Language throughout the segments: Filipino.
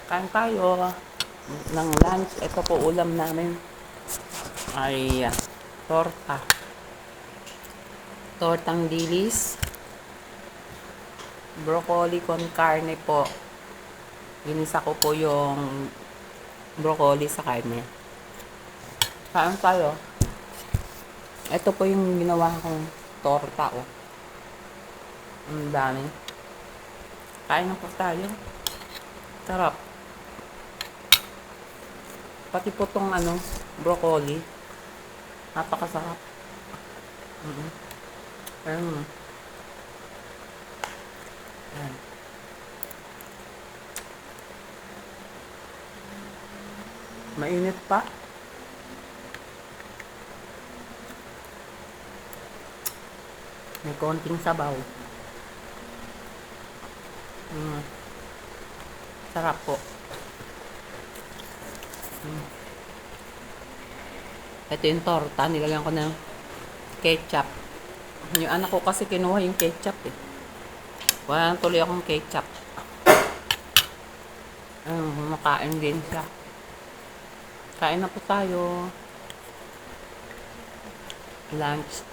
Kain tayo ng lunch. Ito po ulam namin ay torta. Tortang dilis. Broccoli con carne po. Ginisa ko po yung broccoli sa karne. Kain tayo. Ito po yung ginawa kong torta. Oh. Ang dami. Kain na po tayo. Sarap. Pati po tong broccoli. Napakasarap. Ayan. Ayan. Mainit pa. May konting sabaw. Sarap po. Ito yung torta. Nilagyan ko ng ketchup. Yung anak ko kasi kinuha yung ketchup eh. Wala nang tuloy akong ketchup. Makain din siya. Kain na po tayo. Lunch.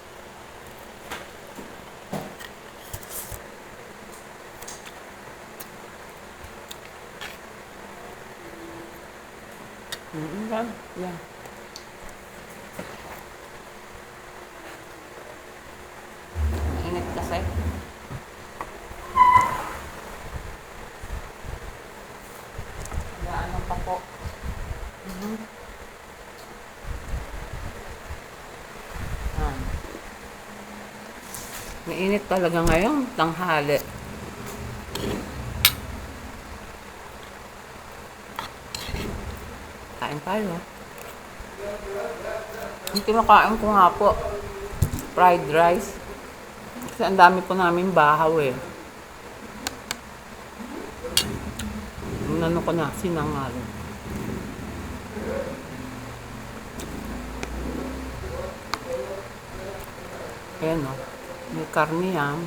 Yan. Init kasi. Ano pa po. Mainit talaga ngayon. Tanghali. Kain tayo. Yung kinakain ko nga po, fried rice. Kasi ang dami po namin bahaw eh. Ano ko na, sinangal. Ayan o. May karne yan.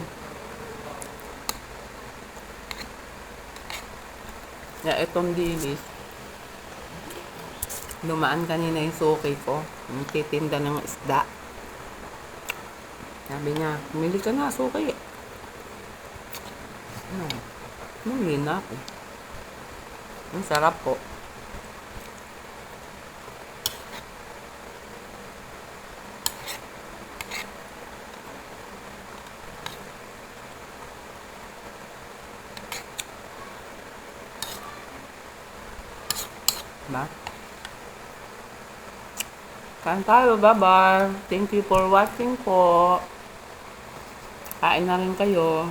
Itong dilis. Dumaan kanina yung suki ko. Yung titinda ng isda. Sabi niya, humili ka na, suki. Humili na ako. Ang sarap po. Diba? Kain tayo, bye-bye. Thank you for watching po. Kain na rin kayo.